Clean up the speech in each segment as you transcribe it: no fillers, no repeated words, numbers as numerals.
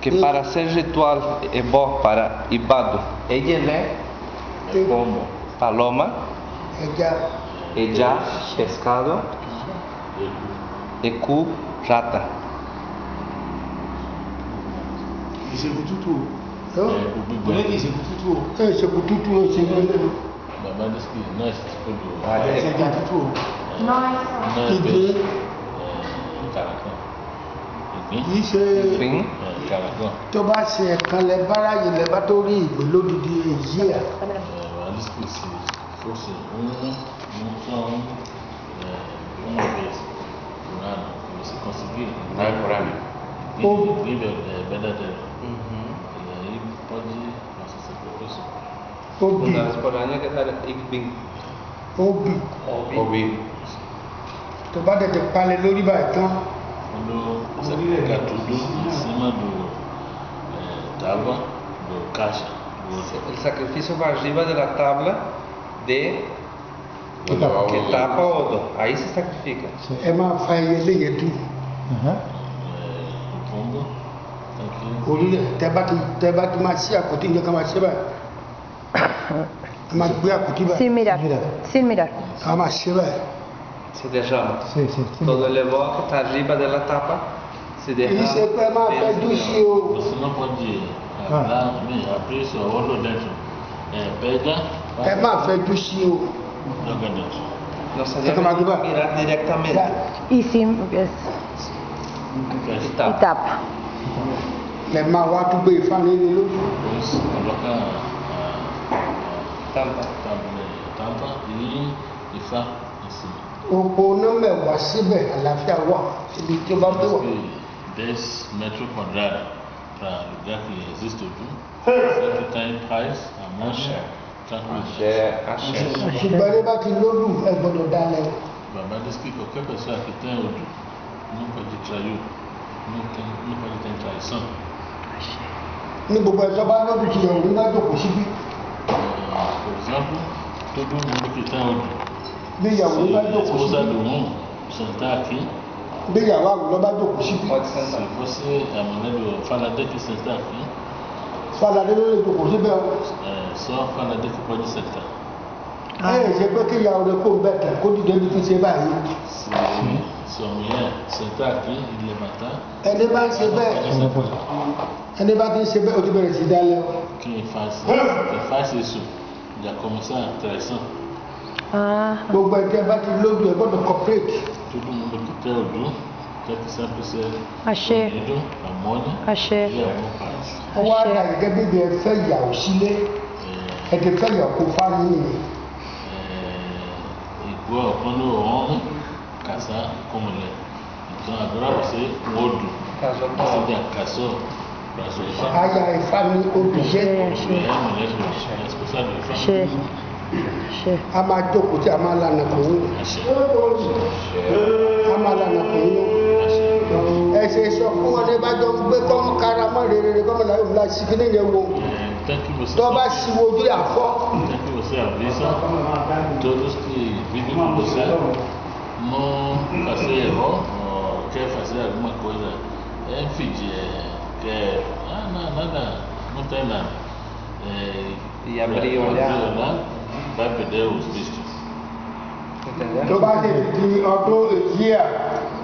que para ser ritual é bom para ibado. Ejele, como paloma, eja, pescado, ecu, rata. Isso é bututu. Então, Isso é bututu. esse bututu é o segundo. Babá disse que nós escolhemos. Isso é bututu. Ide, Caracão. isso é. Sim. Caracão. Tó bá ṣe ẹ̀kan lẹ bára yìí lẹ bá tó rí ìgbé lódìdí èyí à. Ela disse que se fosse uma vez por ano, que você conseguir. Não é por ano. Nível verdadeiro. E aí pode fazer sacrifício. Obì, Una vez por año que dar igbin. obì. Obi. Tó bá tètè palẹ̀ lórí báyìí tán, Quando você colocar tudo em cima do tábua do caixa do outro. El sacrificio va arriba de la tabla de que tapa o odo. Ahí se sacrifica. ẹ máa fa ẹyẹ léyẹ dùn. O pombo tá aqui. Orí rẹ̀ tẹ́ bá ti máa ṣí àpótí ìjọ kan máa ṣe báyìí. A máa gbé àpótí báyìí. Sin mirar, sin mirar. A máa ṣe báyìí. Se derrama. Sì, sì, sì. Todo el levo que está arriba de la tapa se Kì í derrama. ṣe pé máa fẹjú sí o. Você não pode abrir seu olho dentro. Pega, Ẹ máa fẹjú sí o. joga dentro. No se Esta debe máquina. mirar directamente. Y sin, es, Y y tapa. tapa. Lẹ máa wá tún gbé ifá nílé lójú. Depois coloca Tampa. tampa e Ifá em cima. Òpó náà mẹ́wàá síbẹ̀ àlàáfíà wà síbi tí ó bá gbé wà. Que 10 metros quadrados para lugar que existe tudo. Sempre tem paz, amor, tranquilidade. Axé. Ṣùgbọ́n ní bá ti lódù ẹ gbọ́dọ̀ dalẹ̀. Babá diz que qualquer pessoa que tem odò não pode trair, não pode ter traição. Ní gbogbo ẹ̀sọ́ bá lódù ti yẹ̀wò nígbà jòkó síbí. Por exemplo, todo mundo que tem odò, Bí ìyàwó nígbà se a jòkó esposa síbí. do um sentar aqui, Bí ìyàwó àwùjọ bá jòkó síbí. Pode se sentar. você, a mulher do faladeiro que sentar aqui, Fàlàdé ló lè jòkó síbẹ̀ o. só a faladeiro que pode sentar. Ẹ ṣe pé kí ìyàwó rẹ kó bẹ̀ tẹ̀ kó dìde bí ti ṣe báyìí. Se a mulher sentar aqui e levantar, Ẹni bá ń ṣe bẹ́ẹ̀, Non puoi. ẹni bá ti ń ṣe bẹ́ẹ̀ o ti bẹ̀rẹ̀ sí dalẹ̀ o. quem faz isso já começa a traição. Ah, Gbogbo ẹ̀jẹ̀ bá ti lódù ẹ gbọ́dọ̀ cooperate. Todo mundo que tem odò tem que sempre ser Axé. unido, harmônia Axé. e amor paz. Wọ́n wá dà gẹ́gẹ́ bí ibi ẹ fẹ́ ìyàwó sílé. Ẹ ti fẹ́ ìyàwó kó fáwọn yìí. Igual quando o homem casar com mulher. Então agora você, o odò, Casou com você outro. já casou para sua irmã. Aya Ifá ni obìṣẹ́. Mulher, mulher, a esposa do irmão. axé. Axé. A máa jókòó tí a máa lànà kò ń. Axé. A máa lànà kò ń. Ẹ ṣe sọ fún wọn ní bá jọ ń gbé kọ́mọ kára mọ́ rere kọ́mọ láyé òun láti ṣìkí níyẹn wo. Tem que você Tó bá ṣì wo ojú àfọ́. tem que você avisa todos que vivem com você não fazer erro ou quer fazer alguma coisa fingir, quer nada, não tem nada. E abrir olhar. Vai perder os vistos. Entendeu? Tó bá ti di ọdún èyí à,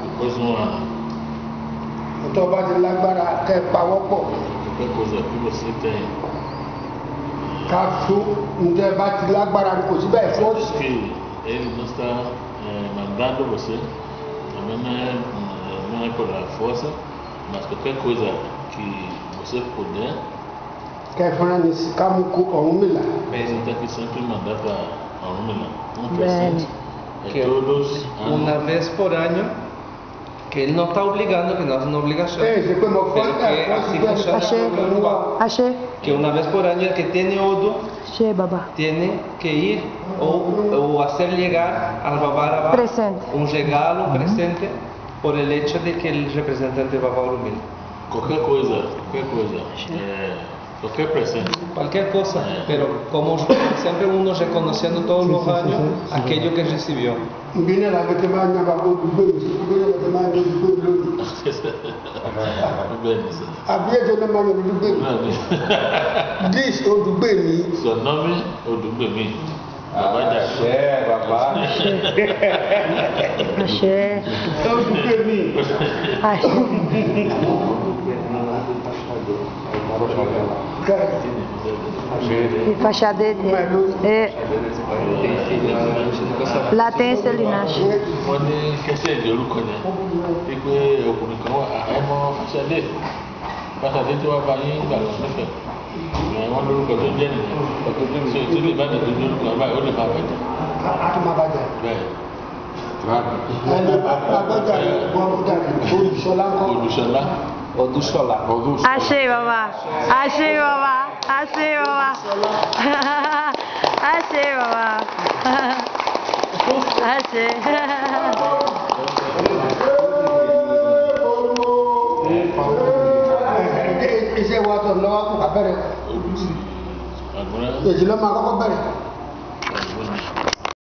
Depois de um ano, tó bá ti lágbára kẹ́ pawọ́pọ̀. qualquer coisa que você tem, Ká fún ǹjẹ́ bá ti lágbára kò sí bẹ́ẹ̀ fún diz que ele não está mandando você, também não é por a força, mas qualquer coisa que você puder, kẹ́ fúnra ní ká mú kó Ọ̀rúnmìlà. você tem que sempre mandar para a Ormila. Um Bem. presente. Que Todos Una vez por año, que él no está obligando, que no es una obligación. Ẹ ṣe pé mo fọ́ Pero que así funciona Axé. en Uruguay. Axé. Que una vez por año el que tiene odo Axé, babá. tiene que ir o hacer llegar al Babá Presente. un regalo, un presente, por el hecho de que el representante Babá Urumil. qualquer coisa, qualquer presente. Cualquier cosa, pero como siempre uno reconociendo todos los años aquello que recibió. Ìbí náà làbẹ́ tí máa ń yàgbà kó gbé mi sí, ìbí náà làbẹ́ máa ń gbé mi lónìí. bẹ́ẹ̀ ni sẹ́. àbí ètò náà máa yọ olùgbé mi náà ni. dis olùgbé mi. Sọ̀nọ́mí Odùgbèmí. Bàbá jà. Àṣẹ bàbá. Àṣẹ. olùgbé mi. Àṣẹ. Ìfàṣàdédé. Latência Linache. Wọ́n ní kẹsẹ̀ èdè orúkọ yẹn wípé ọkùnrin kan wà ẹmọ Fàṣàdé tí wọ́n bá yín gbà lọ nífẹ̀ẹ́ wọ́n lórúkọ tó jẹ́ nìyẹn so tí lè bá dẹ̀ tó lórúkọ báyìí ó lè máa bàjẹ́. a tún máa bàjẹ́. bẹ́ẹ̀. ẹni agbẹ́jà ìgbọ́n Olùṣọlá ńkọ́. Olùṣọlá. Odúṣọlá. Achei, babá. Achei, babá. Achei, babá. Achei, babá. Achei. iṣẹ́ wa tó lọ́wọ́ kò ká bẹ̀rẹ̀. Olùsí. Àgbọ̀nrán. èjì ló máa kọ́kọ́ bẹ̀rẹ̀. Àgbọ̀nrán.